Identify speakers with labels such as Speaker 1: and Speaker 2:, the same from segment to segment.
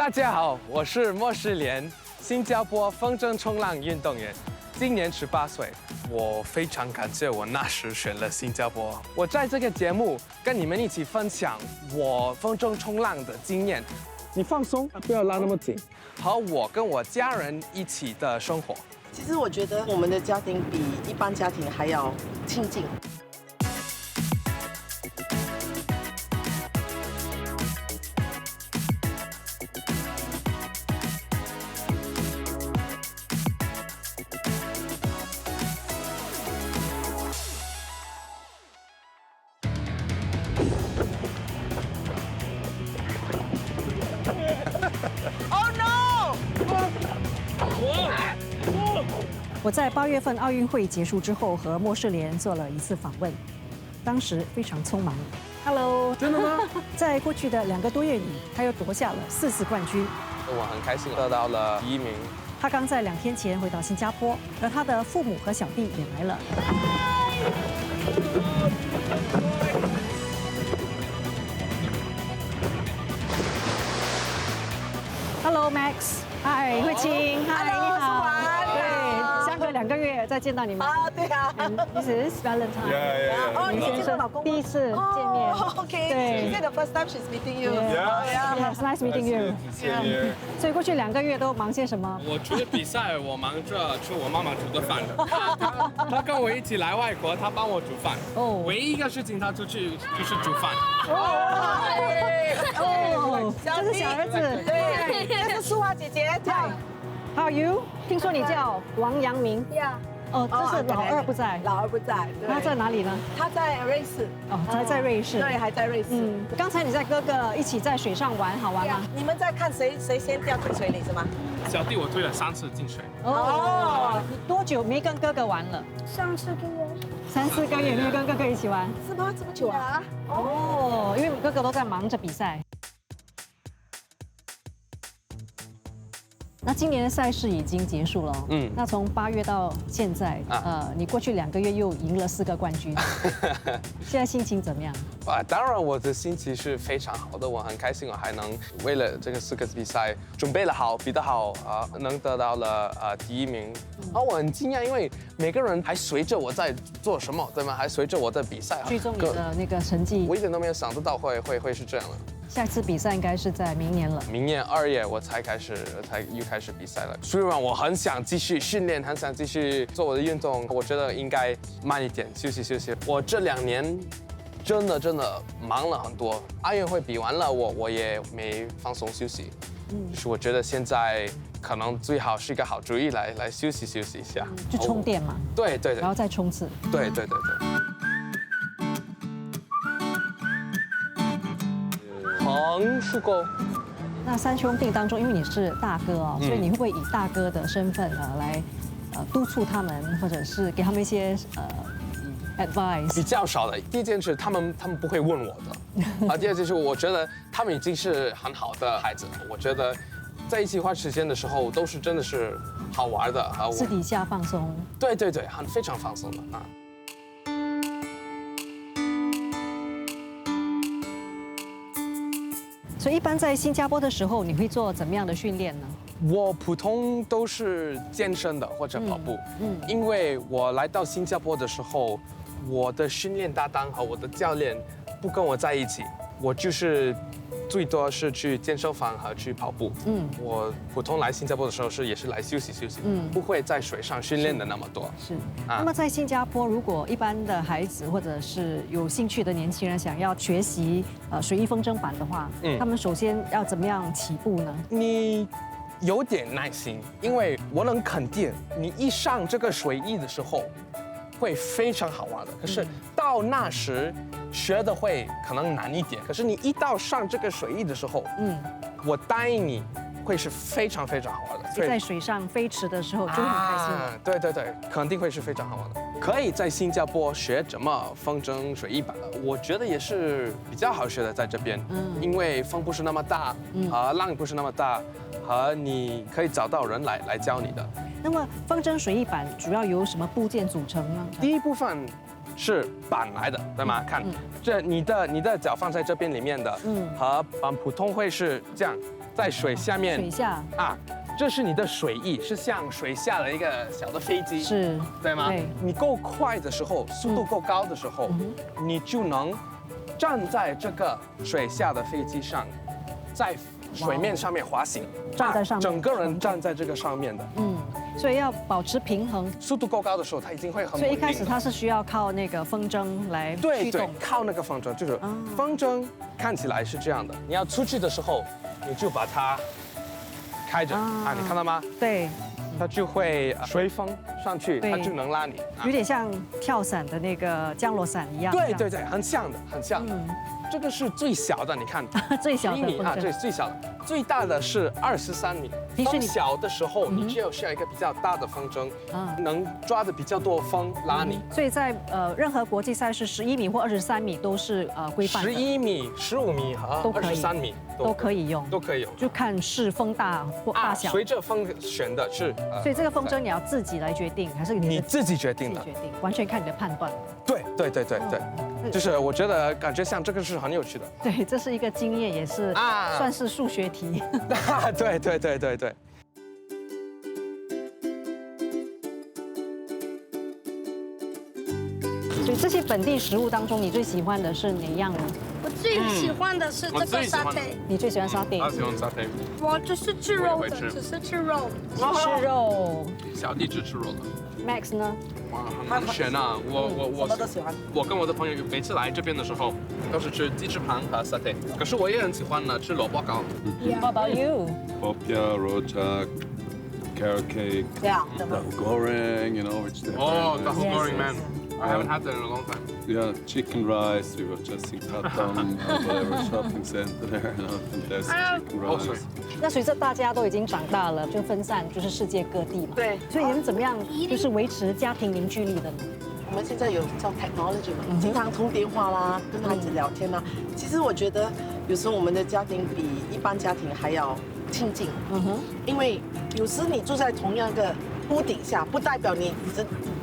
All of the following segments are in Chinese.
Speaker 1: 大家好，我是莫世廉，新加坡风筝冲浪运动员，今年18岁。我非常感谢我那时选了新加坡。我在这个节目跟你们一起分享我风筝冲浪的经验。你放松，不要拉那么紧。和我跟我家人一起的生活。
Speaker 2: 其实我觉得我们的家庭比一般家庭还要亲近。
Speaker 3: 我在8月份奥运会结束之后，和莫世廉做了一次访问，当时非常匆忙。Hello，
Speaker 1: 真的吗？
Speaker 3: 在过去的2个多月里，他又夺下了4次冠军。
Speaker 1: 我很开心得到了第1名。
Speaker 3: 他刚在2天前回到新加坡，而他的父母和小弟也来了。Hello Max， 嗨，慧清，嗨，你好。对，相隔2个月再见到你们。
Speaker 2: 啊，对啊。
Speaker 3: This is Valentine。
Speaker 2: 哦，你见到老公
Speaker 3: 第一次见面。
Speaker 2: OK。
Speaker 3: 对。
Speaker 2: Is it the first time she's meeting you?
Speaker 3: Yes, nice meeting you. 所以过去2个月都忙些什么？
Speaker 1: 我除了比赛，我忙着吃我妈妈煮的饭。他跟我一起来外国，他帮我煮饭。哦。唯一一个事情他出去就是煮饭。
Speaker 3: 哦，这是小儿子。
Speaker 2: 对，这是淑华姐姐。
Speaker 3: How are you？ 听说你叫王阳明。
Speaker 2: 呀。
Speaker 3: 哦，这是老二不在。
Speaker 2: 老二不在。
Speaker 3: 他在哪里呢？
Speaker 2: 他在瑞士。
Speaker 3: 哦，还在瑞士。
Speaker 2: 对，还在瑞士。
Speaker 3: 刚才你在哥哥一起在水上玩，好玩吗？
Speaker 2: 你们在看谁先掉进水里是吗？
Speaker 1: 小弟我推了3次进水。
Speaker 3: 哦，你多久没跟哥哥玩了
Speaker 4: 3、4个月。
Speaker 3: 3、4个月没有跟哥哥一起玩。
Speaker 2: 是吗？这么久啊？
Speaker 3: 哦，因为哥哥都在忙着比赛。那今年的赛事已经结束了，那从8月到现在，你过去2个月又赢了4个冠军，现在心情怎么样？
Speaker 1: 当然我的心情是非常好的，我很开心，我还能为了这个4个比赛准备了好，比得好能得到了第1名。我很惊讶，因为每个人还随着我在做什么，对吗？还随着我在比赛，
Speaker 3: 追踪你的那个成绩。
Speaker 1: 我一点都没有想得到会是这样的。
Speaker 3: 下次比赛应该是在明年了。
Speaker 1: 明年2月我才又开始比赛了。虽然我很想继续训练，很想继续做我的运动，我觉得应该慢一点，休息。我这2年真的忙了很多。奥运会比完了，我也没放松休息。就是我觉得现在可能最好是一个好主意来休息一下，
Speaker 3: 就充电嘛。
Speaker 1: 对，
Speaker 3: 然后再冲刺。
Speaker 1: 对。横竖钩。
Speaker 3: 那3兄弟当中，因为你是大哥哦，所以你会不会以大哥的身份来督促他们，或者是给他们一些advice？
Speaker 1: 比较少的。第一件事，他们不会问我的。第二件事，我觉得他们已经是很好的孩子了。我觉得在一起花时间的时候，都是真的是好玩的。
Speaker 3: 私底下放松。
Speaker 1: 对，非常放松的啊。
Speaker 3: 所以一般在新加坡的时候，你会做怎么样的训练呢？
Speaker 1: 我普通都是健身的或者跑步。因为我来到新加坡的时候，我的训练搭档和我的教练不跟我在一起，我就是最多是去健身房和去跑步。我普通来新加坡的时候也是来休息，不会在水上训练的那么多。
Speaker 3: 是。那么在新加坡，如果一般的孩子或者是有兴趣的年轻人想要学习水翼风筝板的话，他们首先要怎么样起步呢？
Speaker 1: 你有点耐心，因为我能肯定，你一上这个水翼的时候，会非常好玩的。可是到那时学的会可能难一点。可是你一到上这个水翼的时候，我答应你，会是非常好玩的。
Speaker 3: 在水上飞驰的时候就会很开心。
Speaker 1: 对，肯定会是非常好玩的。可以在新加坡学怎么风筝水翼板，我觉得也是比较好学的，在这边，因为风不是那么大，和浪不是那么大，和你可以找到人来教你的。
Speaker 3: 那么风筝水翼板主要由什么部件组成呢？
Speaker 1: 第一部分是板来的，对吗？看，这你的脚放在这边里面的，和普通会是这样，在水下面。
Speaker 3: 水下
Speaker 1: 啊，这是你的水翼，是像水下的一个小的飞机，
Speaker 3: 是，
Speaker 1: 对吗？
Speaker 3: 对
Speaker 1: 你够快的时候，速度够高的时候，你就能站在这个水下的飞机上，在水面上面滑行，
Speaker 3: 站在上面
Speaker 1: 整个人站在这个上面的。
Speaker 3: 所以要保持平衡。
Speaker 1: 速度够高的时候，它已经会很稳定。
Speaker 3: 所以一开始它是需要靠那个风筝来
Speaker 1: 对对
Speaker 3: 驱动，，
Speaker 1: 靠那个风筝，就是风筝看起来是这样的，你要出去的时候，你就把它开着啊，你看到吗？
Speaker 3: 对，
Speaker 1: 它就会随风上去，
Speaker 3: 对
Speaker 1: 它就能拉你。
Speaker 3: 有点像跳伞的那个降落伞一样。
Speaker 1: 对对对，很像的，很像的。这个是最小的，你看，
Speaker 3: 最小的
Speaker 1: 1米啊，
Speaker 3: 风筝
Speaker 1: 这是最小的，最大的是23米。
Speaker 3: 迪士尼
Speaker 1: 风小的时候，你只有需要一个比较大的风筝，能抓的比较多风拉你。
Speaker 3: 所以在任何国际赛事11米或23米都是规范的，
Speaker 1: 11米、15米和
Speaker 3: 都可以
Speaker 1: 23米
Speaker 3: 都可以用，
Speaker 1: 都可以用。
Speaker 3: 就看是风大或大小。
Speaker 1: 随着风选的是，
Speaker 3: 所以这个风筝你要自己来决定，还是
Speaker 1: 你自己决定的
Speaker 3: 自己？决定，完全看你的判断。
Speaker 1: 对对对对对，就是我觉得感觉像这个是很有趣的。
Speaker 3: 对，这是一个经验，也是算是数学题。
Speaker 1: 对对对对对。
Speaker 3: 所以这些本地食物当中，你最喜欢的是哪样呢？
Speaker 4: 我最喜欢的是这个沙爹，
Speaker 3: 你最喜欢沙爹？
Speaker 1: 喜欢沙爹，
Speaker 4: 我只是吃肉的，
Speaker 1: 我也会吃
Speaker 4: 只是吃肉。
Speaker 3: 吃肉。
Speaker 1: 小弟只吃肉的。
Speaker 3: Max 呢？
Speaker 1: 哇，很难选啊！
Speaker 2: 什么都喜欢。
Speaker 1: 我跟我的朋友每次来这边的时候，都是吃鸡翅膀和沙爹。可是我也很喜欢呢吃萝卜糕。
Speaker 3: What about you?
Speaker 5: Popia, rojak, carrot cake,
Speaker 2: Yeah.
Speaker 5: tahu goreng, you know, which they
Speaker 1: Oh,
Speaker 5: very
Speaker 1: tahu
Speaker 5: nice.
Speaker 1: goreng, man. I haven't had that in a long time.
Speaker 5: Yeah, chicken rice. We were just in Katong, whatever shopping center there, you know, fantastic chicken
Speaker 1: Oh,
Speaker 5: rice.
Speaker 1: sorry.
Speaker 3: 那随着大家都已经长大了，就分散就是世界各地嘛。
Speaker 2: 对
Speaker 3: 所以你们怎么样就是维持家庭凝聚力的呢？
Speaker 2: 我们现在有叫 technology 嘛，经常通电话啦，跟孩子聊天啦。其实我觉得有时候我们的家庭比一般家庭还要亲近。因为有时你住在同样一个屋顶下，不代表你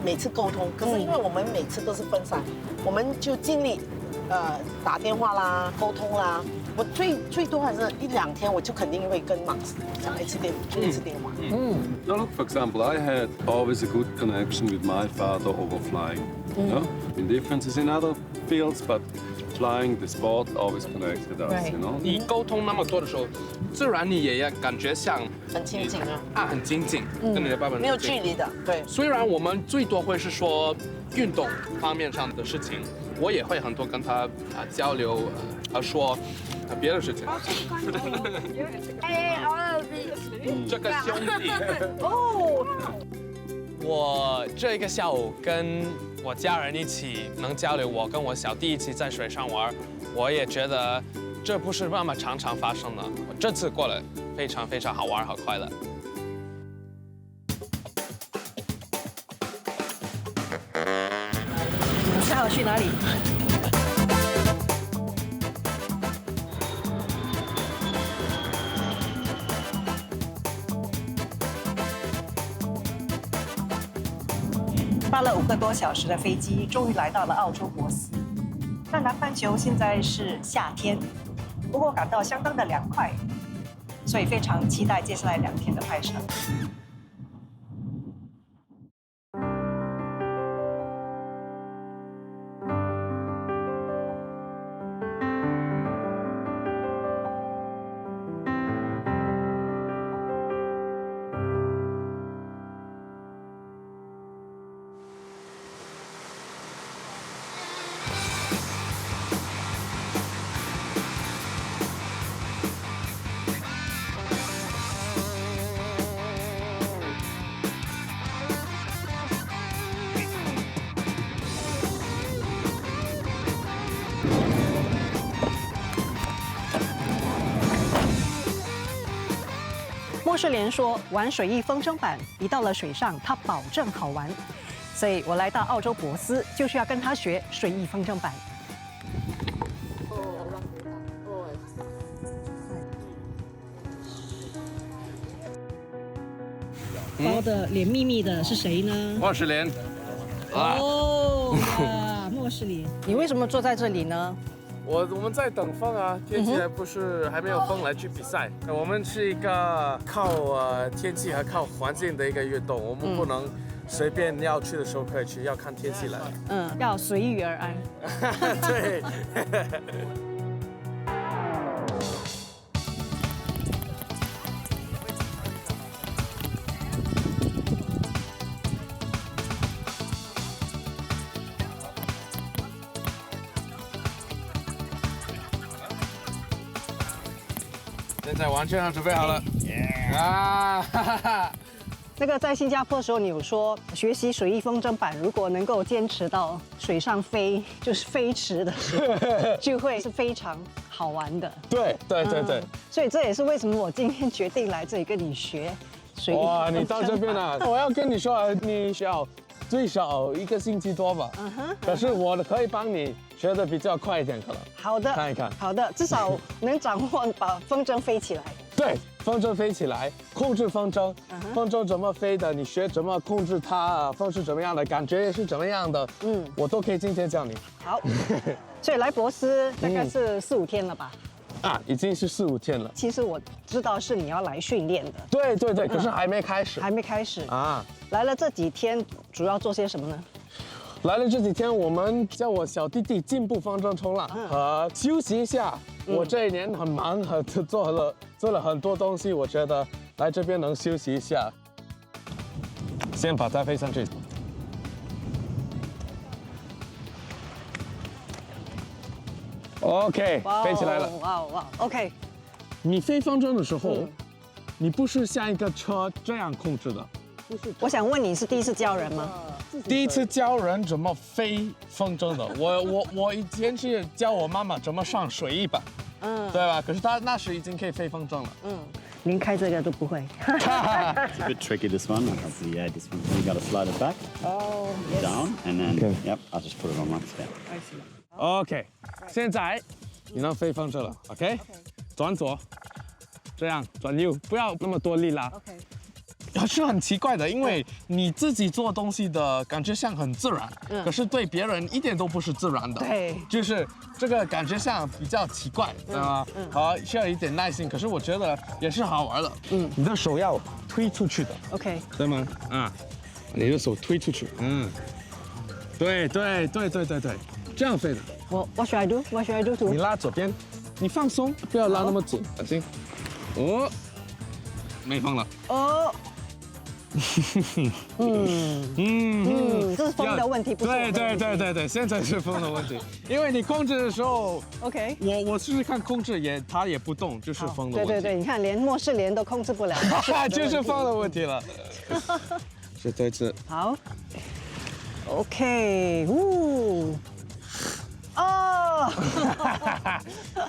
Speaker 2: 每次沟通。可是因为我们每次都是分散，我们就尽力打电话啦、沟通啦。我最多还是1-2天，我就肯定会跟 Max 讲一次电话。
Speaker 5: No, look, for example, I had always a good connection with my father over flying. You know, in differences in other fields, but flying, the sport always connected us.
Speaker 3: Right.
Speaker 5: You know.
Speaker 1: 你沟通那么多的时候，自然你也要感觉像
Speaker 2: 很亲近啊，
Speaker 1: 很亲近，跟你的爸爸
Speaker 2: 没有距离的，对。
Speaker 1: 虽然我们最多会是说运动方面上的事情，我也会很多跟他交流和说别的事情。
Speaker 4: 哎，all of these。
Speaker 1: 这个兄弟，
Speaker 2: 哦，
Speaker 1: 我这个下午跟我家人一起能交流，我跟我小弟一起在水上玩，我也觉得这不是那么常常发生的。我这次过了非常非常好玩和快乐。
Speaker 3: 下午去哪里？搭了5个多小时的飞机，终于来到了澳洲珀斯。那南半球现在是夏天，不过感到相当的凉快，所以非常期待接下来2天的拍摄。莫世莲说，玩水翼风筝板一到了水上，他保证好玩。所以我来到澳洲珀斯，就是要跟他学水翼风筝板。包的脸密密的是谁呢？
Speaker 1: 莫世莲，
Speaker 3: 哦呀室里。你为什么坐在这里呢？
Speaker 1: 我们在等风啊，天气还没有风来去比赛。我们是一个靠天气和靠环境的一个运动，我们不能随便要去的时候可以去，要看天气来。
Speaker 3: 要随遇而安。
Speaker 1: 对。现在完全准备好了，啊！
Speaker 3: 那个在新加坡的时候，你有说学习水翼风筝板，如果能够坚持到水上飞，就是飞驰的时候，就会是非常好玩的。
Speaker 1: 对。
Speaker 3: 所以这也是为什么我今天决定来这里跟你学水翼风筝板。
Speaker 1: 哇，你到这边了，我要跟你说，你需要最少1个星期多吧。可是我可以帮你学的比较快一点，可能。
Speaker 3: 好的，
Speaker 1: 看一看。
Speaker 3: 好的，至少能掌握把风筝飞起来。
Speaker 1: 对，风筝飞起来，控制风筝，风筝怎么飞的，你学怎么控制它，风是怎么样的，感觉是怎么样的，我都可以今天教你。
Speaker 3: 好，所以来博斯大概是4、5天了吧？
Speaker 1: 已经是4、5天了。
Speaker 3: 其实我知道是你要来训练的。
Speaker 1: 对，可是还没开始。
Speaker 3: 还没开始
Speaker 1: 啊。
Speaker 3: 来了这几天，主要做些什么呢？
Speaker 1: 来了这几天，我们叫我小弟弟进步风筝冲浪和休息一下。我这一年很忙，做了很多东西，我觉得来这边能休息一下。先把它飞上去。OK， 飞起来了。
Speaker 3: 哇 ，OK。
Speaker 1: 你飞风筝的时候，你不是像一个车这样控制的。
Speaker 3: 我想问你是第一次教人吗？
Speaker 1: 第一次教人怎么飞风筝的。我以前是教我妈妈怎么上水翼板，对吧？可是她那时已经可以飞风筝了。
Speaker 3: 连开这个都不会。
Speaker 6: It's a bit tricky, this one. Yeah, this one. You got to slide it back, down, and then, yep, I'll just put it on like that.
Speaker 1: OK， 现在你能飞风筝了。OK， 转左，这样转右，不要那么多力拉。
Speaker 3: OK。
Speaker 1: 是很奇怪的，因为你自己做东西的感觉像很自然，可是对别人一点都不是自然的。
Speaker 3: 对，
Speaker 1: 就是这个感觉上比较奇怪，知道吗？好，需要一点耐心，可是我觉得也是好玩的。你的手要推出去的
Speaker 3: ，OK，
Speaker 1: 对吗？你的手推出去，对，这样飞的。
Speaker 3: What should I do? What should I do
Speaker 1: 你
Speaker 3: to?
Speaker 1: 拉左边，你放松，不要拉那么紧，小心。没风了。
Speaker 3: 这是风的问题，不是我的问题。
Speaker 1: 对，现在是风的问题，因为你控制的时候
Speaker 3: ，OK，
Speaker 1: 我试试看控制它也不动，就是风的问题。
Speaker 3: 对，你看连末世莲都控制不了，
Speaker 1: 就是风的问题了。是这次。
Speaker 3: 好 ，OK，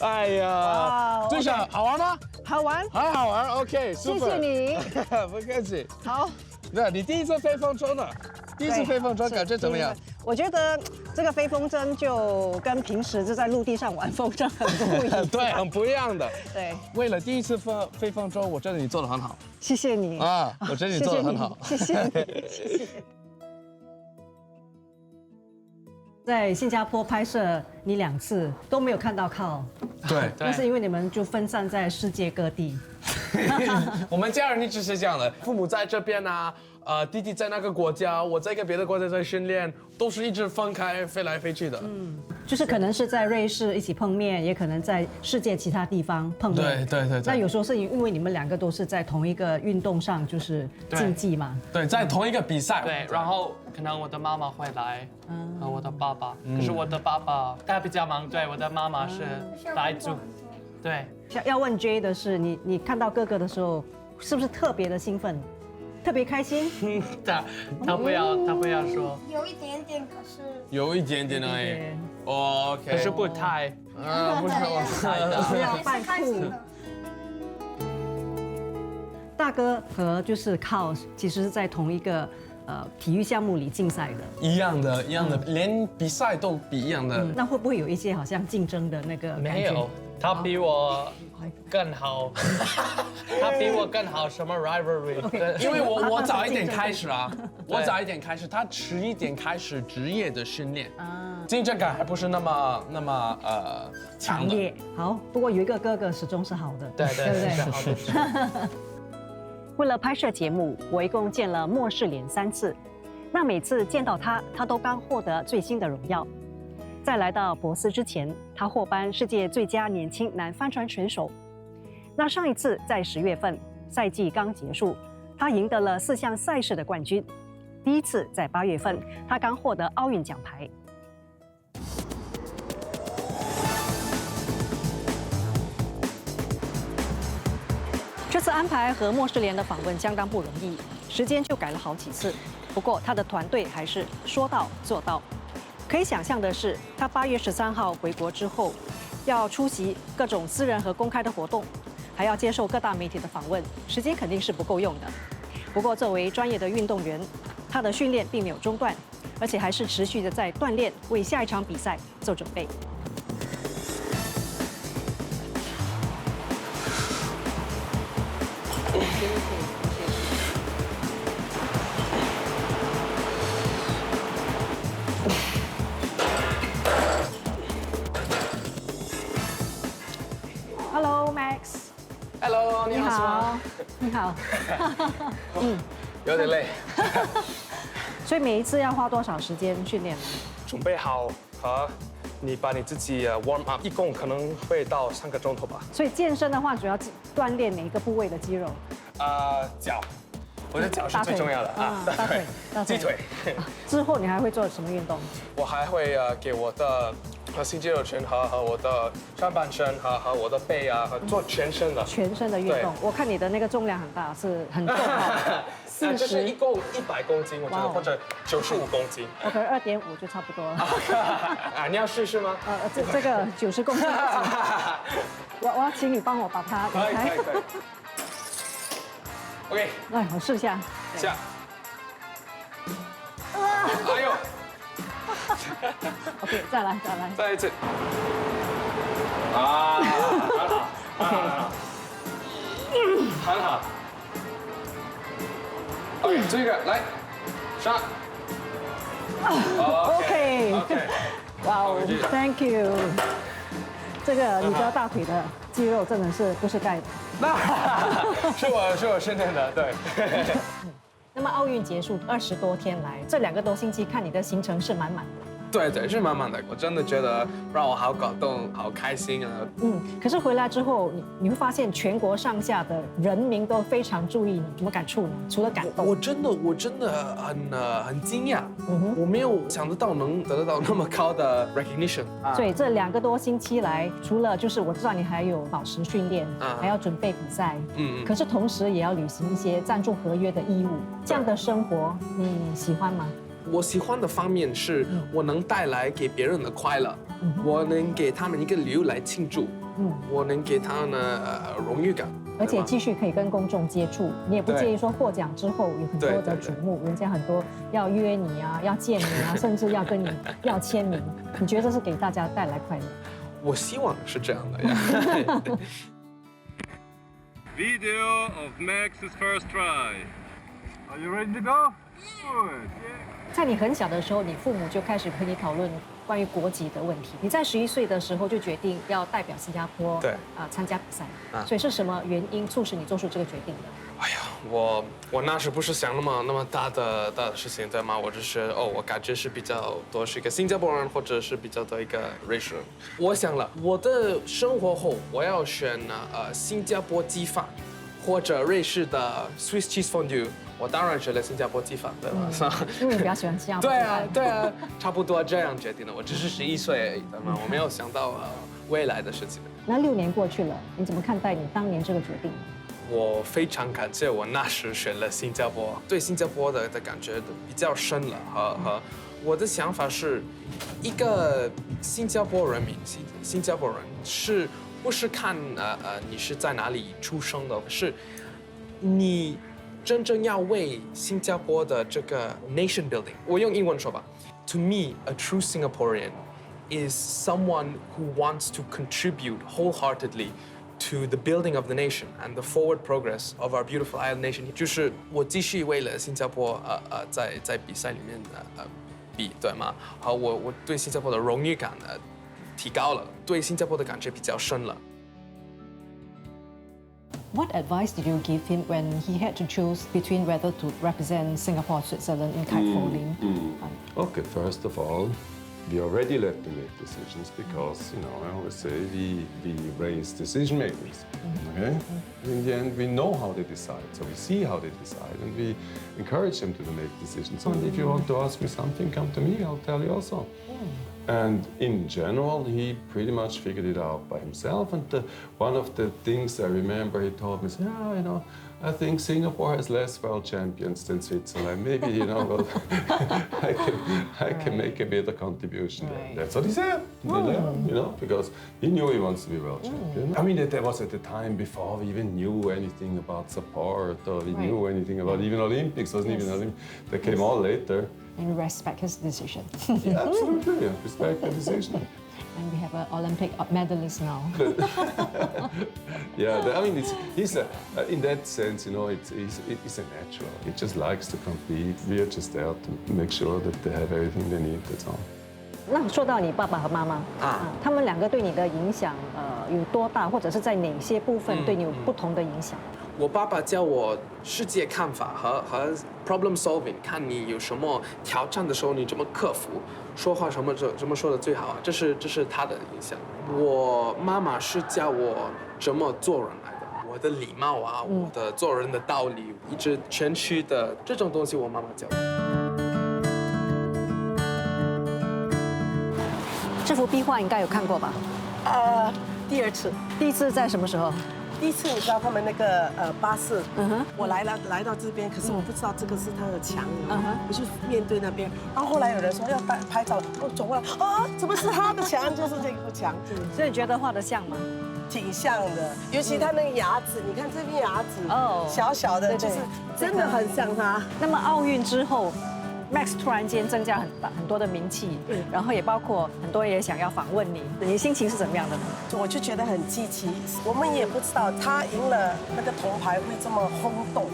Speaker 1: 哎呀，最少好玩吗？
Speaker 3: 好玩，
Speaker 1: 很好玩。OK，
Speaker 3: 谢谢你，
Speaker 1: 不客气。
Speaker 3: 好，
Speaker 1: 那你第一次飞风筝呢？第一次飞风筝感觉怎么样？
Speaker 3: 我觉得这个飞风筝就跟平时就在陆地上玩风筝很不一样。
Speaker 1: 对，很不一样的。
Speaker 3: 对，
Speaker 1: 为了第一次飞风筝，我觉得你做得很好。
Speaker 3: 谢谢你
Speaker 1: 啊，我觉得你做得很好。
Speaker 3: 谢谢你。在新加坡拍摄你2次都没有看到靠，
Speaker 1: 对，
Speaker 3: 那是因为你们就分散在世界各地。
Speaker 1: 我们家人一直是这样的，父母在这边啊，弟弟在那个国家，我在一个别的国家在训练，都是一直分开飞来飞去的。
Speaker 3: 就是可能是在瑞士一起碰面，也可能在世界其他地方碰面。
Speaker 1: 对。
Speaker 3: 那有时候是因为你们2个都是在同一个运动上，就是竞技嘛。
Speaker 1: 对，在同一个比赛。
Speaker 7: 对，然后可能我的妈妈会来，和我的爸爸。可是我的爸爸他比较忙，对，我的妈妈是来住。对。
Speaker 3: 要问 J 的是，你看到哥哥的时候，是不是特别的兴奋，特别开心？
Speaker 7: 他不要说，
Speaker 4: 有一点点，可是
Speaker 1: 有一点点而已。OK，
Speaker 7: 可是不太，
Speaker 1: 不太往
Speaker 7: 太的。
Speaker 3: 不要扮酷。大哥和就是靠，其实是在同一个体育项目里竞赛的。
Speaker 1: 一样的，连比赛都比一样的。
Speaker 3: 那会不会有一些好像竞争的那个感觉？
Speaker 7: 没有，他比我更好，他比我更好，什么 rivalry？
Speaker 1: 因为我早一点开始啊，他迟一点开始职业的训练竞争感还不是那么强的。
Speaker 3: 强烈。好，不过有一个哥哥始终是好的，
Speaker 1: 对
Speaker 3: 对不对？
Speaker 1: 是好的。
Speaker 3: 为了拍摄节目，我一共见了莫世莲3次。那每次见到他，他都刚获得最新的荣耀。在来到博斯之前，他获颁世界最佳年轻男帆船选手。那上一次在10月份，赛季刚结束，他赢得了4项赛事的冠军。第一次在8月份，他刚获得奥运奖牌。这次安排和莫世莲的访问相当不容易，时间就改了好几次。不过他的团队还是说到做到。可以想象的是，他8月13号回国之后，要出席各种私人和公开的活动，还要接受各大媒体的访问，时间肯定是不够用的。不过作为专业的运动员，他的训练并没有中断，而且还是持续的在锻炼，为下一场比赛做准备。Hello Max，
Speaker 1: Hello， 你好。
Speaker 3: 你好。
Speaker 1: 有点累。
Speaker 3: 所以每一次要花多少时间训练呢？
Speaker 1: 准备好和你把你自己warm up，一共可能会到3个钟头吧。
Speaker 3: 所以健身的话，主要锻炼哪一个部位的肌肉？
Speaker 1: 脚，我的脚是最重要的啊。
Speaker 3: 大腿，
Speaker 1: 鸡腿。
Speaker 3: 之后你还会做什么运动？
Speaker 1: 我还会给我的核心肌肉群和我的上半身和我的背啊，和做全身的。
Speaker 3: 全身的运动，我看你的那个重量很大，是很重哈。
Speaker 1: 就是一共100公斤，我觉得，或者95公斤。
Speaker 3: 我可能2.5就差不多了。
Speaker 1: 你要试试吗？
Speaker 3: 这个90公斤。我要请你帮我把它移开。
Speaker 1: 可以。OK。
Speaker 3: 来，我试一下。
Speaker 1: 下。哎呦。
Speaker 3: OK， 再来。
Speaker 1: 再一次。很好。很好。OK， 这个来，上。
Speaker 3: OK。哇哦 ，Thank you。这个你的大腿的肌肉真的是不是盖的？
Speaker 1: 是我训练的，对。
Speaker 3: 那么奥运结束20多天来，这2个多星期看你的行程是满满的。
Speaker 1: 对，是满满的。我真的觉得让我好感动，好开心啊。
Speaker 3: 可是回来之后，你会发现全国上下的人民都非常注意你，什么感触呢？除了感动，
Speaker 1: 我真的很惊讶，我没有想得到能得到那么高的 recognition。
Speaker 3: 所以这2个多星期来，除了就是我知道你还有保持训练，还要准备比赛，可是同时也要履行一些赞助合约的义务。这样的生活你喜欢吗？
Speaker 1: 我喜欢的方面是我能带来给别人的快乐，我能给他们一个理由来庆祝，我能给他们荣誉感，
Speaker 3: 而且继续可以跟公众接触，你也不介意说获奖之后有很多的瞩目，人家很多要约你啊，要见你啊，甚至要跟你要签名，你觉得这是给大家带来快乐？
Speaker 1: 我希望是这样的呀。
Speaker 5: Video of Max's first try. Are you ready to go? Good.
Speaker 3: 在你很小的时候，你父母就开始和你讨论关于国籍的问题。你在11岁的时候就决定要代表新加坡，参加比赛。所以是什么原因促使你做出这个决定的？
Speaker 1: 哎呀，我那时不是想那么大的事情，对吗？我只是我感觉是比较多是一个新加坡人，或者是比较多一个瑞士人。我想了，我的生活后我要选新加坡鸡饭，或者瑞士的 Swiss cheese fondue。我当然选了新加坡鸡饭，对吧？
Speaker 3: 因为你比较喜欢新加坡。
Speaker 1: 对啊，差不多这样决定的。我只是11岁而已，对吗？我没有想到未来的事情。
Speaker 3: 那6年过去了，你怎么看待你当年这个决定？
Speaker 1: 我非常感谢我那时选了新加坡，对新加坡的感觉比较深了。和我的想法是，一个新加坡人民，新加坡人不是看你是在哪里出生的，是你真正要为新加坡的这个 nation building， 我用英文说吧。To me, a true Singaporean is someone who wants to contribute wholeheartedly to the building of the nation and the forward progress of our beautiful island nation。就是我继续为了新加坡在比赛里面比，对吗？好，我对新加坡的荣誉感提高了，对新加坡的感觉比较深了。
Speaker 8: What advice did you give him when he had to choose between whether to represent Singapore or Switzerland in kite foaling?
Speaker 5: Okay, first of all, we already let them make decisions because, I always say we raise decision makers. Okay? In the end, we know how they decide, so we see how they decide, and we encourage them to make decisions. So if you want to ask me something, come to me, I'll tell you also. And in general, he pretty much figured it out by himself. And one of the things I remember he told me, yeah, I think Singapore has less world champions than Switzerland. Maybe, well, I can make a bit of contribution there. That's what he said. Because he knew he wants to be world champion. I mean, that was at the time before we even knew anything about support or we knew anything about even Olympics. Wasn't even Olympics. They came all later.
Speaker 8: And respect his decision.
Speaker 5: Yeah, absolutely, respect the decision.
Speaker 8: And we have an Olympic medalist now.
Speaker 5: Yeah, I mean, he's in that sense, he's a natural. He just likes to compete. We are just there to make sure that they have everything they need. That's all.
Speaker 8: 那说到你爸爸和妈妈他们两个对你的影响有多大，或者是在哪些部分对你有不同的影响？
Speaker 1: 我爸爸教我世界看法和 problem solving， 看你有什么挑战的时候你怎么克服，说话怎么说的最好啊，这是他的影响。我妈妈是教我怎么做人来的，我的礼貌啊，我的做人的道理，一直谦虚的这种东西，我妈妈教我。
Speaker 8: 这幅壁画应该有看过吧？
Speaker 2: 第二次，
Speaker 8: 第一次在什么时候？
Speaker 2: 第一次你知道他们那个巴士，我来到这边，可是我不知道这个是他的墙，我就面对那边，然后后来有人说要拍照，我走过来怎么是他的墙？就是这幅墙，
Speaker 8: 所以你觉得画得像吗？
Speaker 2: 挺像的，尤其他那个牙齿，你看这边牙齿小小的，就是真的很像他。
Speaker 8: 那么奥运之后。 Max 突然间增加很多的名气，然后也包括很多人也想要访问你，你心情是怎么样的呢？
Speaker 2: 我就觉得很积极，我们也不知道他赢了那个铜牌会这么轰动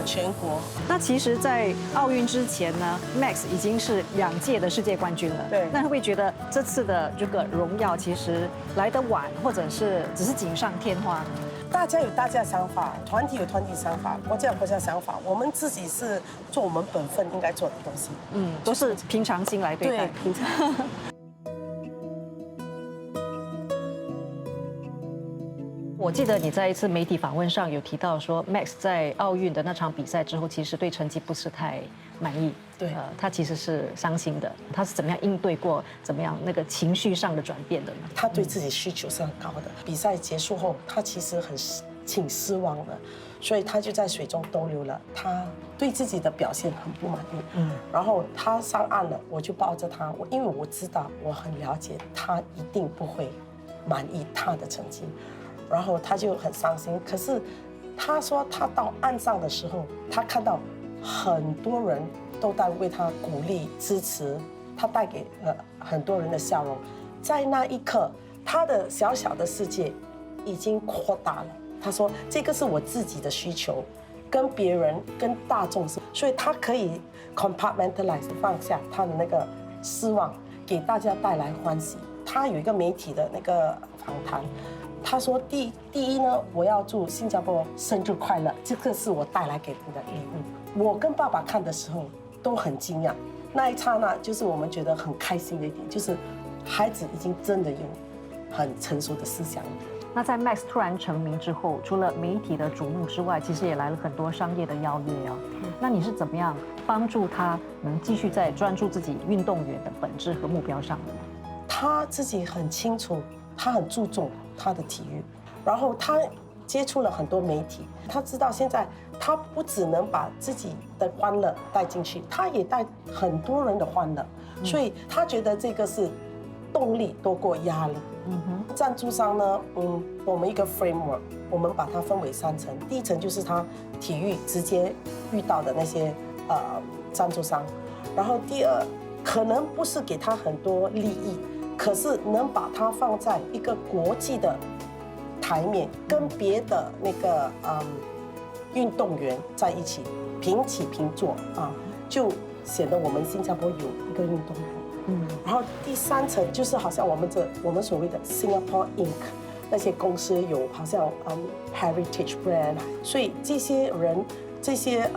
Speaker 2: 全国。
Speaker 8: 那其实，在奥运之前呢 ，Max 已经是2届的世界冠军了。
Speaker 2: 对，
Speaker 8: 那会不会觉得这次的这个荣耀其实来得晚，或者是只是锦上添花呢？
Speaker 2: 大家有大家的想法，团体有团体想法，国家有国家想法。我们自己是做我们本分应该做的东西，
Speaker 8: 都是平常心来对待。
Speaker 2: 对，平常。
Speaker 8: 我记得你在一次媒体访问上有提到说 ，Max 在奥运的那场比赛之后，其实对成绩不是太满意。
Speaker 2: 对，
Speaker 8: 他其实是伤心的。他是怎么样应对过怎么样那个情绪上的转变的呢？
Speaker 2: 他对自己需求是很高的。比赛结束后，他其实挺失望的，所以他就在水中逗留了。他对自己的表现很不满意。然后他上岸了，我就抱着他，因为我知道我很了解他一定不会满意他的成绩。 然后他就很伤心，可是他说他到岸上的时候，他看到很多人都在为他鼓励支持，他带给了很多人的笑容。在那一刻，他的小小的世界已经扩大了。他说这个是我自己的需求，跟别人跟大众是，所以他可以 compartmentalize 放下他的那个失望，给大家带来欢喜。他有一个媒体的那个访谈。 他说：“第一呢，我要祝新加坡生日快乐，这个是我带来给你的礼物。我跟爸爸看的时候都很惊讶，那一刹那就是我们觉得很开心的一点，就是孩子已经真的有很成熟的思想了。”
Speaker 8: 那在 Max 突然成名之后，除了媒体的瞩目之外，其实也来了很多商业的邀约哦。那你是怎么样帮助他能继续在专注自己运动员的本质和目标上的呢？
Speaker 2: 他自己很清楚，他很注重他的体育，然后他接触了很多媒体，他知道现在他不只能把自己的欢乐带进去，他也带很多人的欢乐，所以他觉得这个是动力多过压力。赞助商呢，我们一个 framework， 我们把它分为3层，第一层就是他体育直接遇到的那些赞助商，然后第二可能不是给他很多利益。 可是能把它放在一个国际的台面，跟别的那个运动员在一起平起平坐啊，就显得我们新加坡有一个运动部。然后第3层就是好像我们所谓的 Singapore Inc. 那些公司有好像Heritage Brand， 所以这些人这些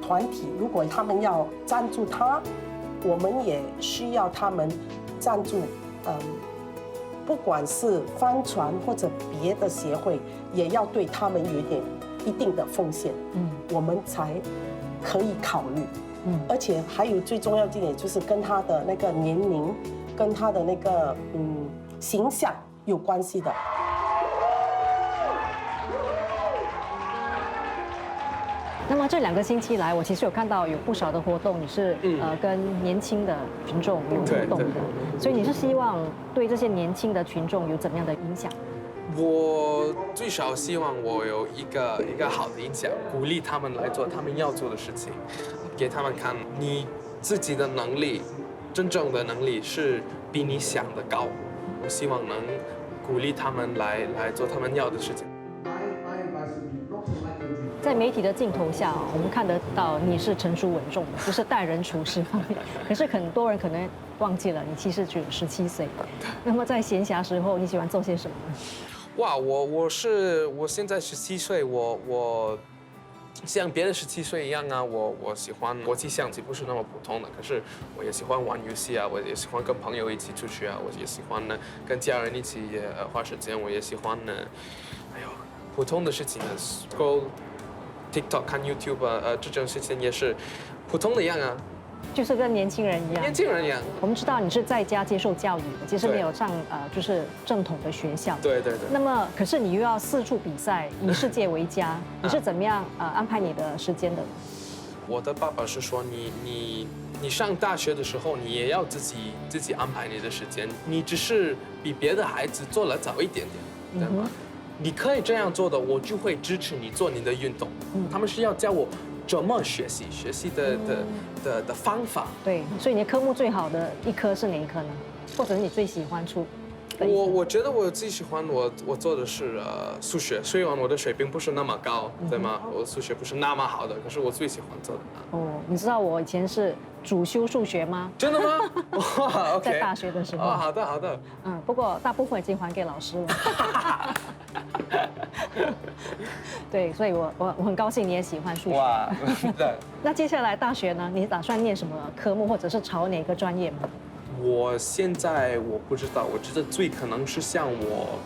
Speaker 2: 团体，如果他们要赞助他，我们也需要他们赞助不管是帆船或者别的协会，也要对他们有一定的奉献，我们才可以考虑。而且还有最重要的一点就是跟他的那个年龄，跟他的那个形象有关系的。
Speaker 8: 那么这2个星期来，我其实有看到有不少的活动，你是跟年轻的群众有互动的，所以你是希望对这些年轻的群众有怎么样的影响？
Speaker 1: 我最少希望我有一个好的影响，鼓励他们来做他们要做的事情，给他们看你自己的能力，真正的能力是比你想的高。我希望能鼓励他们来做他们要的事情。
Speaker 8: 在媒体的镜头下，我们看得到你是成熟稳重的，就是待人处事方面。可是很多人可能忘记了，你其实只有17岁。那么在闲暇时候，你喜欢做些什么呢？
Speaker 1: 哇，我现在17岁，我像别的17岁一样啊，我喜欢国际象棋，不是那么普通的，可是我也喜欢玩游戏啊，我也喜欢跟朋友一起出去啊，我也喜欢呢跟家人一起花时间，我也喜欢呢，普通的事情呢 ，scroll TikTok 看 YouTube 这种事情也是普通的一样啊。
Speaker 8: 就是跟年轻人一样。
Speaker 1: 年轻人一样。
Speaker 8: 我们知道你是在家接受教育的，其实没有上就是正统的学校。
Speaker 1: 对。
Speaker 8: 那么，可是你又要四处比赛，以世界为家，你是怎么样安排你的时间的？
Speaker 1: 我的爸爸是说你上大学的时候，你也要自己安排你的时间，你只是比别的孩子做了早一点点，对吗？你可以这样做的，我就会支持你做你的运动。他们是要教我怎么学习的方法。
Speaker 8: 对，所以你的科目最好的一科是哪一科呢？或者是你最喜欢出？
Speaker 1: 我觉得我最喜欢我做的是数学，虽然我的水平不是那么高，对吗？我数学不是那么好的，可是我最喜欢做的。
Speaker 8: 哦，你知道我以前是主修数学吗？
Speaker 1: 真的吗？哇 ，OK。
Speaker 8: 在大学的时候。
Speaker 1: 哦，好的。
Speaker 8: 不过大部分已经还给老师了。对，所以我很高兴你也喜欢数学。
Speaker 1: 哇，
Speaker 8: 那接下来大学呢？你打算念什么科目，或者是朝哪个专业吗？
Speaker 1: 我现在我不知道，我觉得最可能是像我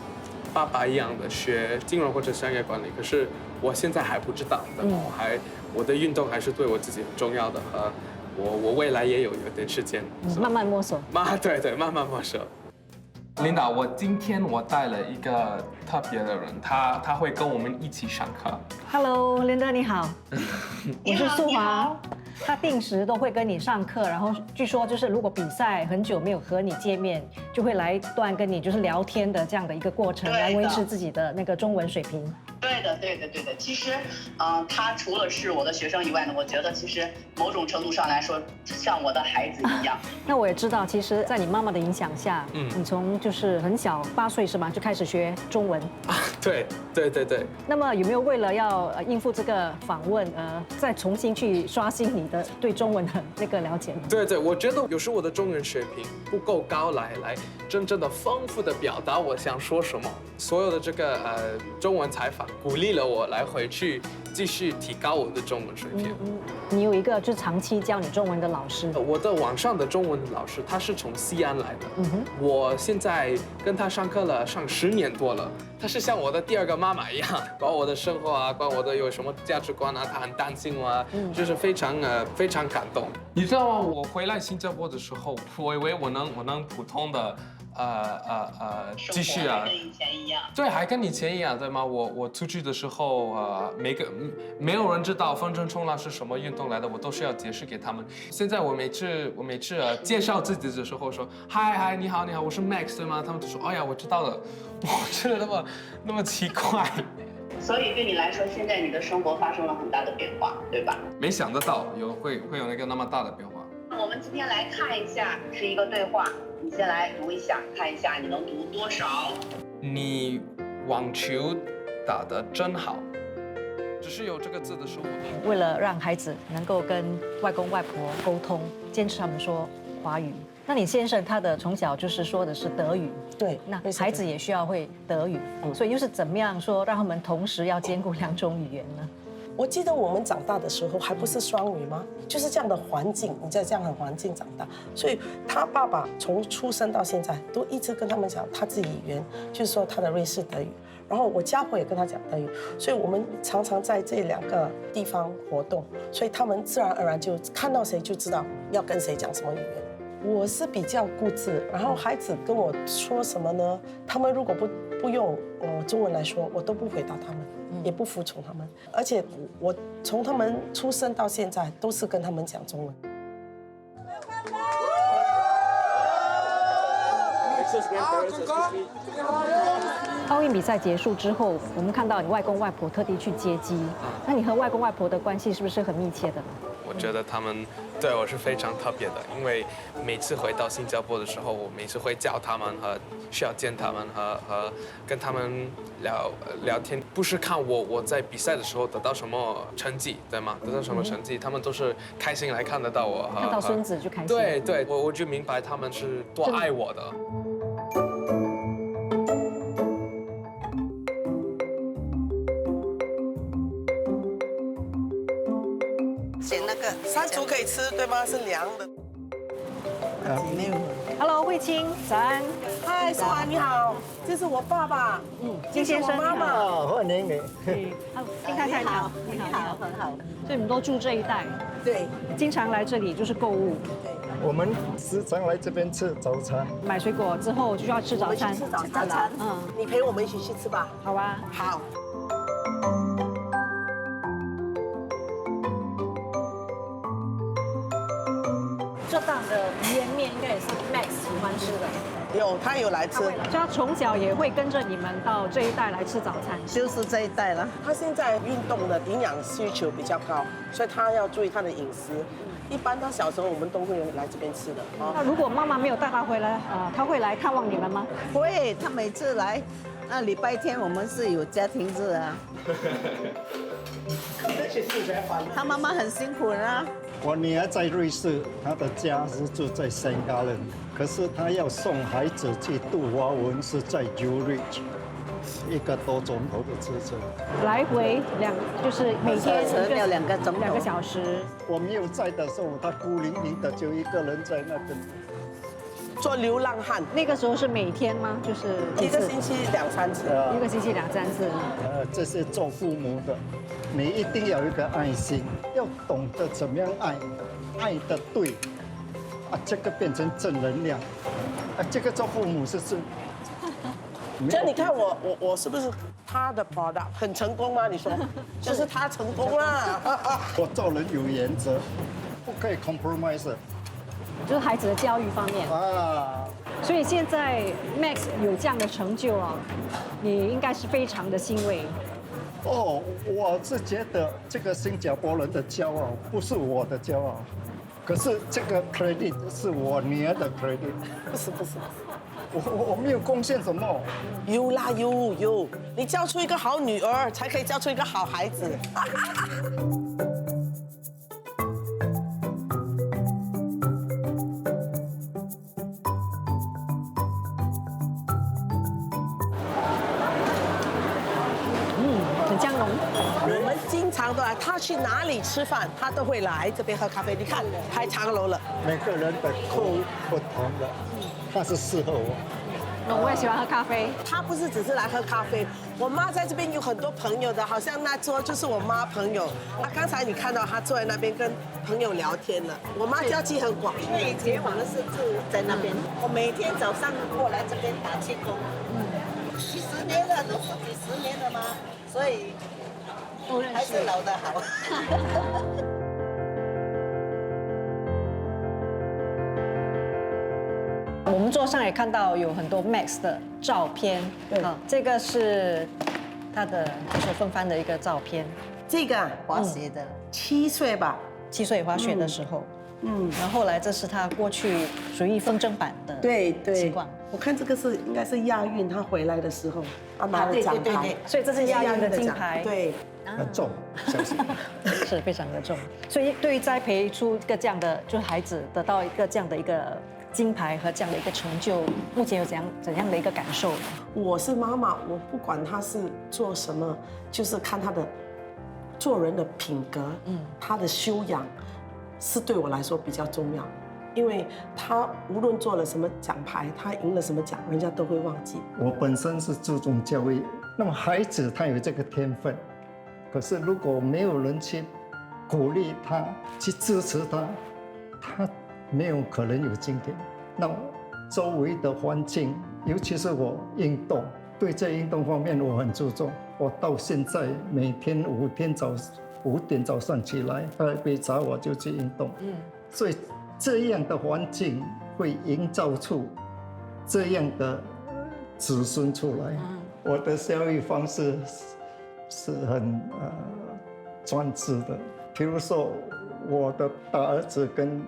Speaker 1: 爸爸一样的学金融或者商业管理，可是我现在还不知道。我的运动还是对我自己很重要的，我未来也有点时间，
Speaker 8: 慢慢摸索。
Speaker 1: 对，慢慢摸索。领导，今天我带了一个特别的人，他会跟我们一起上课。
Speaker 8: Hello， 林德你好，我是素华。他定时都会跟你上课，然后据说就是如果比赛很久没有和你见面，就会来一段跟你就是聊天的这样的一个过程，来维持自己的那个中文水平。
Speaker 9: 对的。其实，他除了是我的学生以外呢，我觉得其实某种程度上来说，像我的孩子一样。
Speaker 8: 那我也知道，其实，在你妈妈的影响下，你从就是很小8岁是吗，就开始学中文
Speaker 1: 啊？对。
Speaker 8: 那么有没有为了要应付这个访问，再重新去刷新你的对中文的那个了解呢？
Speaker 1: 对，我觉得有时我的中文水平不够高，来真正的丰富的表达我想说什么。所有的这个中文采访鼓励了我来回去继续提高我的中文水平。
Speaker 8: 你有一个就长期教你中文的老师。
Speaker 1: 我的网上的中文老师他是从西安来的。我现在跟他上课了，上10年多了。他是像我的第2个妈妈一样，管我的生活啊，管我的有什么价值观啊，他很担心我啊，就是非常感动。你知道吗？我回来新加坡的时候，我以为我能普通的继续啊，
Speaker 9: 跟以前一样。
Speaker 1: 对，还跟以前一样，对吗？我出去的时候，没有人知道风筝冲浪是什么运动来的，我都是要解释给他们。现在我每次介绍自己的时候说，嗨，你好，我是 Max 对吗？他们就说，哎呀，我知道了。我觉得那么奇怪。
Speaker 9: 所以对你来说，现在你的生活发生了很大的变化，对吧？
Speaker 1: 没想得到会有那个那么大的变化。
Speaker 9: 我们今天来看一下，是一个对话。你先来读一下，看一下你能读多少。
Speaker 1: 你网球打得真好，只是有这个字的时候，
Speaker 8: 为了让孩子能够跟外公外婆沟通，坚持他们说华语。那你先生他的从小就是说的是德语，
Speaker 2: 对，
Speaker 8: 那孩子也需要会德语，所以又是怎么样说让他们同时要兼顾2种语言呢？
Speaker 2: 我记得我们长大的时候还不是双语吗？就是这样的环境，你在这样的环境长大，所以他爸爸从出生到现在都一直跟他们讲他自己语言，就是说他的瑞士德语。然后我家婆也跟他讲德语，所以我们常常在这2个地方活动，所以他们自然而然就看到谁就知道要跟谁讲什么语言。我是比较固执，然后孩子跟我说什么呢？他们如果不用中文来说，我都不回答他们。也不服从他们，而且我从他们出生到现在都是跟他们讲中文。
Speaker 8: 奥运比赛结束之后，我们看到你外公外婆特地去接机，那你和外公外婆的关系是不是很密切的呢？
Speaker 1: 我觉得他们对我是非常特别的，因为每次回到新加坡的时候，我每次会叫他们和需要见他们和跟他们聊天，不是看我在比赛的时候得到什么成绩，对吗？得到什么成绩，他们都是开心来看得到我，
Speaker 8: 看到孙子就开心。
Speaker 1: 对，我就明白他们是多爱我的。
Speaker 2: 选那个山竹可以吃，对吗？是凉的。没有。
Speaker 8: Hello， 慧清，早安。
Speaker 2: 嗨，素华你好，这是我爸爸，
Speaker 8: 金先生，
Speaker 2: 妈妈。
Speaker 10: 欢迎你。
Speaker 8: 金太太你好，
Speaker 2: 你好，很好。
Speaker 8: 所以你们都住这一带，
Speaker 2: 对，
Speaker 8: 经常来这里就是购物。
Speaker 10: 我们时常来这边吃早餐，
Speaker 8: 买水果之后就要吃早餐。
Speaker 2: 吃早餐了，你陪我们一起去吃吧。
Speaker 8: 好啊。
Speaker 2: 好。
Speaker 8: 这档的鱼圆面应该也是 Max 喜欢吃的。
Speaker 2: 有，他有来吃，
Speaker 8: 所以他从小也会跟着你们到这一带来吃早餐。
Speaker 2: 就是这一带了。他现在运动的营养需求比较高，所以他要注意他的饮食。一般他小时候我们都会来这边吃的。
Speaker 8: 那如果妈妈没有带他回来，他会来看望你们吗？
Speaker 11: 会，他每次来，那礼拜天我们是有家庭日啊。他妈妈很辛苦呢。
Speaker 10: 我女儿在瑞士，她的家是住在圣加仑，可是她要送孩子去读华文是在 Zurich， 1个多钟头的车程，
Speaker 8: 来回就是每天
Speaker 11: 要2个钟头
Speaker 8: 2个小时。
Speaker 10: 我没有在的时候，她孤零零的就一个人在那边
Speaker 2: 做流浪汉。
Speaker 8: 那个时候是每天吗？就是
Speaker 2: 1个星期2、3次。
Speaker 8: 1个星期2、3次。
Speaker 10: 这些做父母的，你一定要有一个爱心，要懂得怎么样爱，爱的对，这个变成正能量，这个做父母是。
Speaker 2: 这你看我是不是他的 product 很成功吗？你说，就是他成功啦。
Speaker 10: 我做人有原则，不可以 compromise。
Speaker 8: 就是孩子的教育方面
Speaker 10: 啊，
Speaker 8: 所以现在 Max 有这样的成就啊，你应该是非常的欣慰。
Speaker 10: 哦，我是觉得这个新加坡人的骄傲不是我的骄傲，可是这个 credit 是我女儿的 credit。
Speaker 2: 不是，
Speaker 10: 我没有贡献什么。
Speaker 2: 有啦有，你教出一个好女儿，才可以教出一个好孩子。
Speaker 8: 很江龙。
Speaker 2: 我们经常都来，他去哪里吃饭，他都会来这边喝咖啡。你看排长龙了。
Speaker 10: 每个人的口味不同的，但是适合我。
Speaker 8: 我也喜欢喝咖啡。
Speaker 2: 他不是只是来喝咖啡，我妈在这边有很多朋友的，好像那桌就是我妈朋友。刚才你看到她坐在那边跟朋友聊天了。我妈交际很广。
Speaker 11: 因为以前我们是住在那边，我每天早上过来这边打气功，几十年了，都是几10年了嘛，所以还是老得好。
Speaker 8: 我们桌上也看到有很多 Max 的照片，这个是他的手风帆的一个照片。
Speaker 2: 这个
Speaker 11: 滑雪的
Speaker 2: ，7岁吧
Speaker 8: ，7岁滑雪的时候，然后后来这是他过去属于风筝板的
Speaker 2: 对
Speaker 8: 情况。
Speaker 2: 我看这个是应该是亚运，他回来的时候，他拿了奖牌，
Speaker 8: 所以这是亚运的金牌，
Speaker 2: 对，
Speaker 10: 很重，相信
Speaker 8: 是非常的重。所以对于栽培出一个这样的，就是孩子得到一个这样的一个金牌和这样的一个成就，目前有怎样的一个感受？
Speaker 2: 我是妈妈，我不管他是做什么，就是看他的做人的品格，他的修养是对我来说比较重要。因为他无论做了什么奖牌，他赢了什么奖，人家都会忘记。
Speaker 10: 我本身是注重教育，那么孩子他有这个天分，可是如果没有人去鼓励他，去支持他，他没有可能有今天。那周围的环境，尤其是我运动，对这运动方面我很注重。我到现在每天5点早上起来，喝一杯茶我就去运动。所以这样的环境会营造出这样的子孙出来。我的教育方式是很专制的。比如说，我的大儿子跟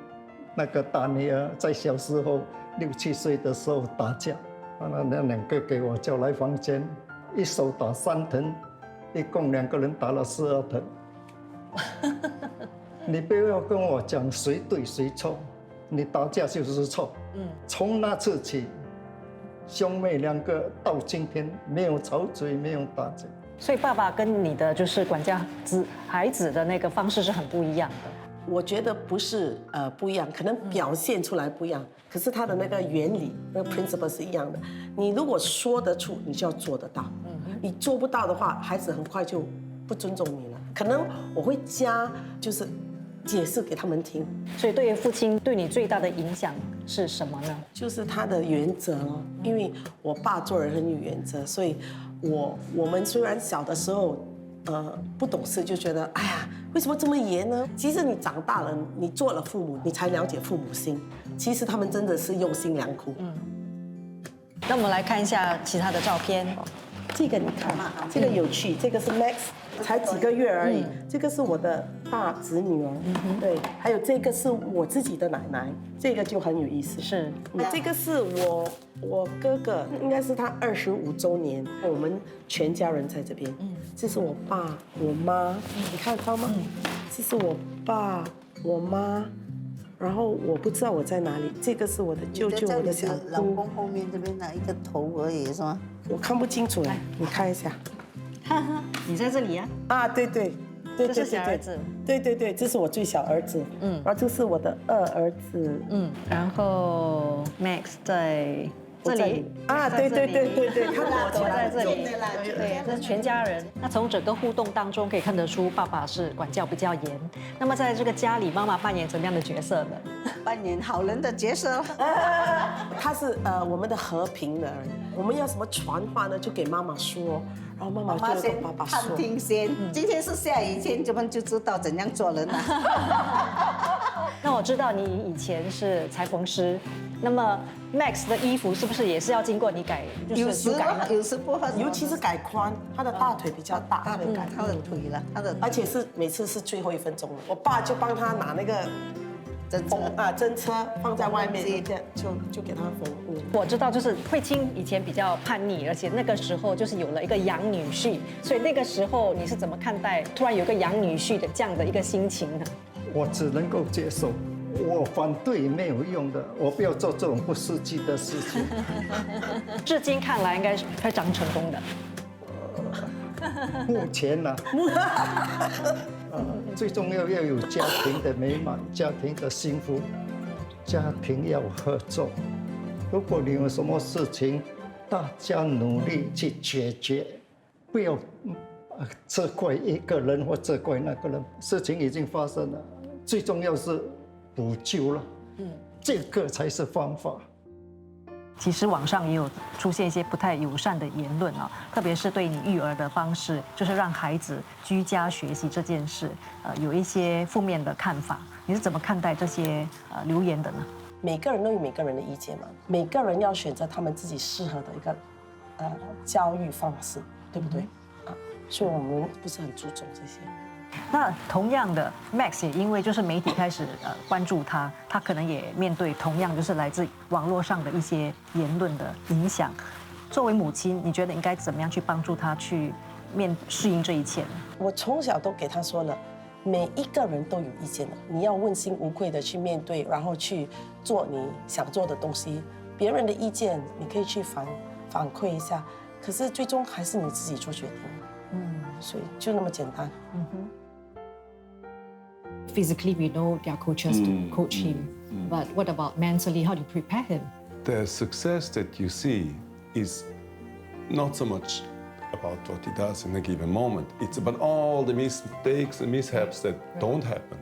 Speaker 10: 那个大女儿在小时候6、7岁的时候打架，那2个给我叫来房间，一手打3疼，一共2个人打了12疼。你不要跟我讲谁对谁错，你打架就是错。从那次起，兄妹2个到今天没有吵嘴，没有打架。
Speaker 8: 所以爸爸跟你的就是管教孩子的那个方式是很不一样的。
Speaker 2: 我觉得不是不一样，可能表现出来不一样，可是他的那个原理、那个 principle 是一样的。你如果说得出，你就要做得到。你做不到的话，孩子很快就不尊重你了。可能我会加，就是解释给他们听。
Speaker 8: 所以对于父亲对你最大的影响是什么呢？
Speaker 2: 就是他的原则哦，因为我爸做人很有原则，所以我们虽然小的时候不懂事，就觉得哎呀，为什么这么严呢？其实你长大了，你做了父母，你才了解父母心。其实他们真的是用心良苦。
Speaker 8: 那我们来看一下其他的照片。
Speaker 2: 这个你看，这个有趣，这个是 Max， 才几个月而已。这个是我的大侄女儿，对，还有这个是我自己的奶奶，这个就很有意思。
Speaker 8: 是，
Speaker 2: 这个是我哥哥，应该是他25周年，我们全家人在这边。这是我爸、我妈，你看到吗？这是我爸、我妈。然后我不知道我在哪里，这个是我的舅舅，我的小姑。
Speaker 11: 老公后面这边的一个头而已是吗？
Speaker 2: 我看不清楚哎，你看一下。
Speaker 8: 你在这里呀？
Speaker 2: 啊，对，
Speaker 8: 这是小儿子。
Speaker 2: 对，这是我最小儿子。然后这是我的2儿子。
Speaker 8: 然后 Max 在这里
Speaker 2: 啊，对，
Speaker 8: 我在这里，对，这是全家人。那从整个互动当中可以看得出，爸爸是管教比较严。那么在这个家里，妈妈扮演怎么样的角色呢？
Speaker 11: 扮演好人的角色。
Speaker 2: 他是我们的和平的人，我们要什么传话呢，就给妈妈说，然后妈妈就跟爸爸说。
Speaker 11: 探听先，今天是下雨天，我们就知道怎样做人了。
Speaker 8: 那我知道你以前是裁缝师，那么 Max 的衣服是不是也是要经过你改？
Speaker 11: 有时不合，
Speaker 2: 尤其是改宽，他的大腿比较大，
Speaker 11: 他的腿了，
Speaker 2: 而且是每次是最后1分钟了，我爸就帮他拿那个针车放在外面，就给他缝。
Speaker 8: 我知道，就是慧清以前比较叛逆，而且那个时候就是有了一个养女婿，所以那个时候你是怎么看待突然有个养女婿的这样的一个心情呢？
Speaker 10: 我只能够接受，我反对没有用的，我不要做这种不实际的事情。
Speaker 8: 至今看来应该是非常成功的。
Speaker 10: 目前呢，最重要要有家庭的美满，家庭的幸福，家庭要合作。如果你有什么事情，大家努力去解决，不要责怪一个人或责怪那个人。事情已经发生了，最重要是补救了，这个才是方法。
Speaker 8: 其实网上也有出现一些不太友善的言论啊，特别是对你育儿的方式，就是让孩子居家学习这件事，有一些负面的看法。你是怎么看待这些留言的呢？
Speaker 2: 每个人都有每个人的意见嘛，每个人要选择他们自己适合的一个教育方式，对不对？所以我们不是很注重这些。
Speaker 8: 那同样的 ，Max 也因为就是媒体开始关注他，他可能也面对同样就是来自网络上的一些言论的影响。作为母亲，你觉得应该怎么样去帮助他去适应这一切呢？
Speaker 2: 我从小都给他说了，每一个人都有意见的，你要问心无愧的去面对，然后去做你想做的东西。别人的意见你可以去反馈一下，可是最终还是你自己做决定。所以就那么简单。
Speaker 8: Physically, we know there are coaches to coach him, but what about mentally? How do you prepare him?
Speaker 5: The success that you see is not so much about what he does in a given moment. It's about all the mistakes and mishaps that don't happen.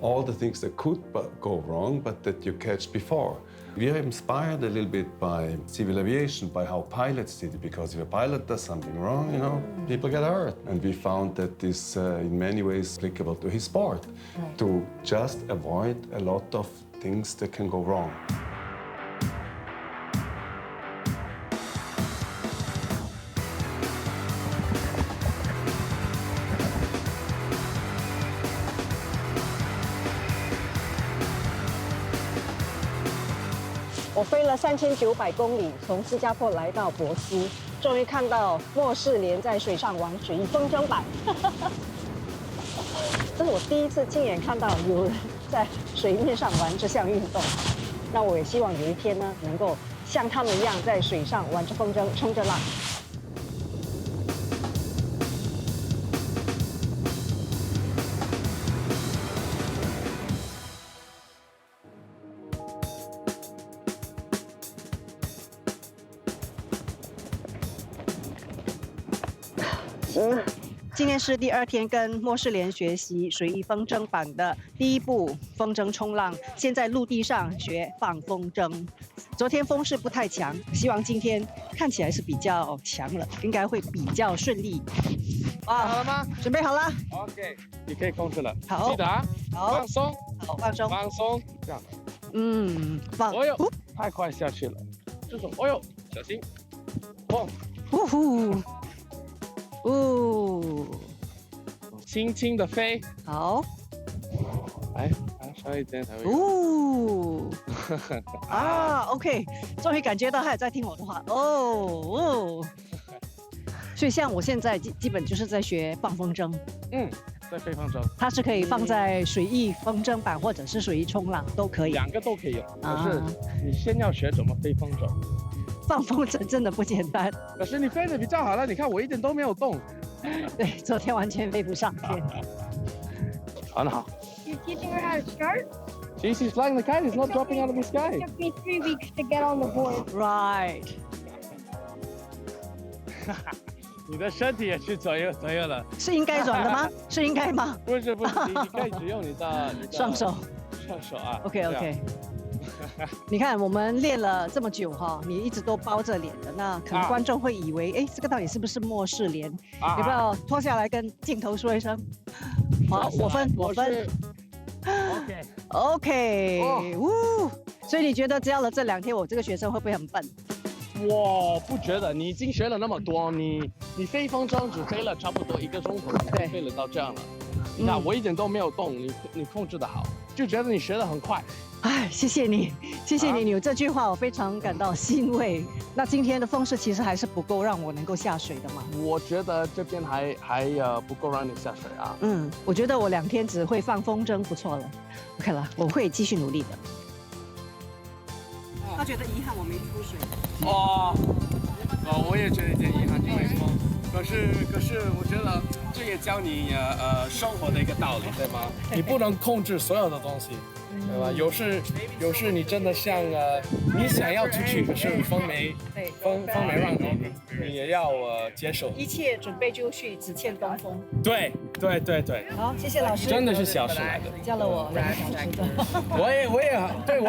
Speaker 5: All the things that could go wrong, but that you catch before. We are inspired a little bit by civil aviation, by how pilots did it, because if a pilot does something wrong, people get hurt. And we found that this, in many ways, applicable to his sport, to just avoid a lot of things that can go wrong.
Speaker 8: 我飞了3900公里，从新加坡来到博斯，终于看到莫世莲在水上玩水翼风筝板。这是我第一次亲眼看到有人在水面上玩这项运动。那我也希望有一天呢，能够像他们一样在水上玩着风筝，冲着浪。今天是第2天跟莫世莲学习水翼风筝板的第一步风筝冲浪，现在陆地上学放风筝。昨天风势不太强，希望今天看起来是比较强了，应该会比较顺利。
Speaker 1: 哇，好了吗？
Speaker 8: 准备好了。
Speaker 1: OK， 你可以控制了。
Speaker 8: 好，
Speaker 1: 记得啊，
Speaker 8: 好，
Speaker 1: 放松，
Speaker 8: 好，放松，
Speaker 1: 放松，这样。
Speaker 8: 放。
Speaker 1: 哦呦，太快下去了，这种，哦呦，小心，砰，
Speaker 8: 呼呼。
Speaker 1: 轻轻的飞，
Speaker 8: 好，
Speaker 1: 来，稍一点才会。
Speaker 8: OK， 终于感觉到他也在听我的话。所以像我现在基本就是在学放风筝。
Speaker 1: 在飞风筝。
Speaker 8: 它是可以放在水翼风筝板或者是水翼冲浪都可以。
Speaker 1: 2个都可以用，可是你先要学怎么飞风筝。
Speaker 8: 放风筝真的不简单。
Speaker 1: 可是你飞得比较好了，你看我一点都没有动。
Speaker 8: 对，昨天完全飞不上天。
Speaker 1: 很好。
Speaker 4: You're teaching her how to start?
Speaker 1: She's flying the kite. It's not dropping out of the sky.
Speaker 4: It took me 3 weeks to get on the board.
Speaker 8: Right.
Speaker 1: 你的身体也去左右了。
Speaker 8: 是应该转的吗？是应该吗？
Speaker 1: 不是，你可以只用你的
Speaker 8: 双手啊。OK。你看，我们练了这么久哈，你一直都包着脸的，那可能观众会以为，哎，这个到底是不是莫世莲？要不要脱下来跟镜头说一声？好，我分。OK，所以你觉得只要了这2天，我这个学生会不会很笨？
Speaker 1: 我不觉得，你已经学了那么多，你飞风筝只飞了差不多1个钟头，你飞了到这样了。你看我一点都没有动，你控制得好，就觉得你学得很快。
Speaker 8: 哎，谢谢你，你有这句话，我非常感到欣慰。那今天的风势其实还是不够让我能够下水的嘛？
Speaker 1: 我觉得这边还不够让你下水啊。
Speaker 8: 我觉得我2天只会放风筝不错了。OK 了，我会继续努力的。他觉得遗憾我没出水。
Speaker 1: 我也觉得有点遗憾，因为风。可是我觉得这也教你生活的一个道理，对吗？你不能控制所有的东西。对吧？有时你真的像你想要出去，可是风没让你也要接受。
Speaker 8: 一切准备就绪，只欠东风。
Speaker 1: 对。
Speaker 8: 好，谢谢老师。
Speaker 1: 真的是小事来的，
Speaker 8: 教了我2个小时的。
Speaker 1: 我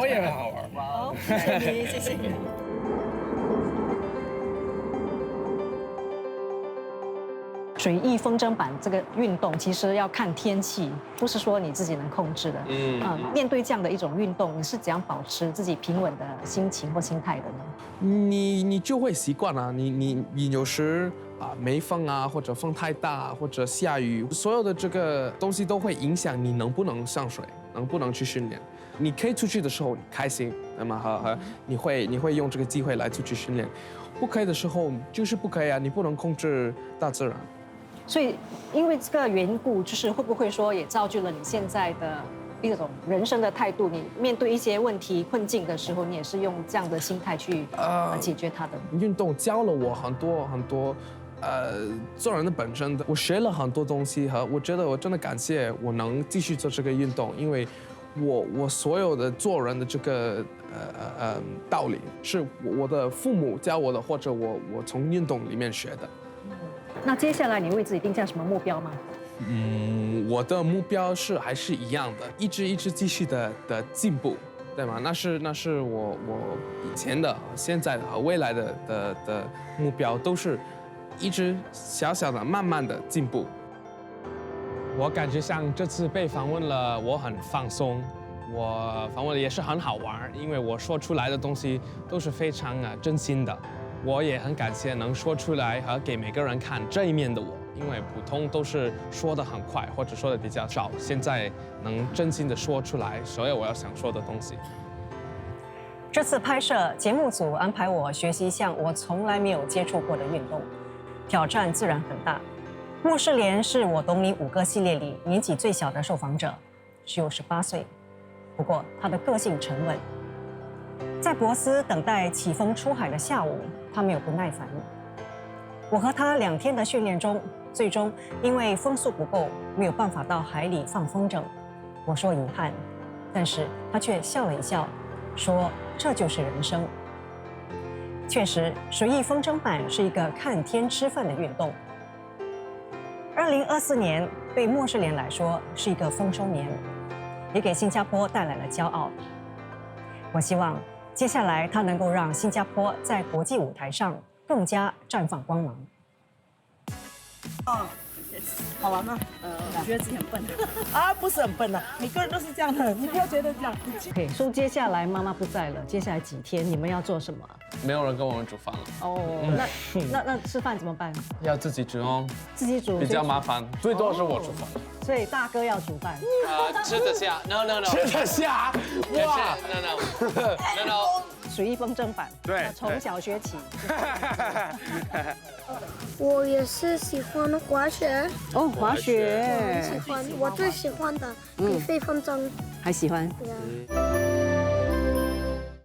Speaker 1: 也很好玩。
Speaker 8: 好，谢谢你。水翼风筝板这个运动其实要看天气，不是说你自己能控制的。面对这样的一种运动，你是怎样保持自己平稳的心情或心态的呢？
Speaker 1: 你就会习惯了。你有时没风啊，或者风太大，或者下雨，所有的这个东西都会影响你能不能上水，能不能去训练。你可以出去的时候你开心，那么和你会用这个机会来出去训练，不可以的时候就是不可以啊，你不能控制大自然。
Speaker 8: 所以因为这个缘故，就是会不会说也造就了你现在的一种人生的态度？你面对一些问题困境的时候，你也是用这样的心态去解决它的。
Speaker 1: 运动教了我很多。做人的本身的，我学了很多东西，和我觉得我真的感谢我能继续做这个运动，因为我所有的做人的这个道理是我的父母教我的，或者我从运动里面学的。
Speaker 8: 那接下来你为自己定下什么目标吗？
Speaker 1: 我的目标还是一样的，一直继续的进步，对吗？那是我以前的、现在的和未来的目标，都是一直小的、慢慢的进步。我感觉像这次被访问了，我很放松。我访问也是很好玩，因为我说出来的东西都是非常真心的。我也很感谢能说出来和给每个人看这一面的我，因为普通都是说得很快或者说的比较少，现在能真心的说出来所有我要想说的东西。
Speaker 3: 这次拍摄节目组安排我学习一项我从来没有接触过的运动，挑战自然很大。莫世莲是我懂你5个系列里年纪最小的受访者，只有18岁。不过他的个性沉稳。在博斯等待起风出海的下午，他没有不耐烦。我和他2天的训练中，最终因为风速不够，没有办法到海里放风筝。我说遗憾，但是他却笑了一笑，说这就是人生。确实，水翼风筝板是一个看天吃饭的运动。2024年对莫世莲来说是一个丰收年，也给新加坡带来了骄傲。我希望接下来他能够让新加坡在国际舞台上更加绽放光芒。
Speaker 11: 好玩吗？我觉得自己很笨啊，不是很笨的，每个人都是这样的，你不要觉得这样。
Speaker 8: OK， 说接下来妈妈不在了，接下来几天你们要做什么？
Speaker 1: 没有人跟我们煮饭了。
Speaker 8: 哦，那吃饭怎么办？
Speaker 1: 要自己煮哦，
Speaker 8: 自己煮
Speaker 1: 比较麻烦，最多是我煮饭。
Speaker 8: 所以大哥要煮饭。
Speaker 7: 吃得下 ？No，
Speaker 1: 吃得下？哇
Speaker 7: ，No，
Speaker 8: 水翼风筝板，
Speaker 1: 对，
Speaker 8: 从小学起。
Speaker 4: 我也是喜欢滑雪。
Speaker 8: 哦，滑雪。
Speaker 4: 喜欢，我最喜欢的比飞风筝。
Speaker 8: 还喜欢。
Speaker 4: 对啊。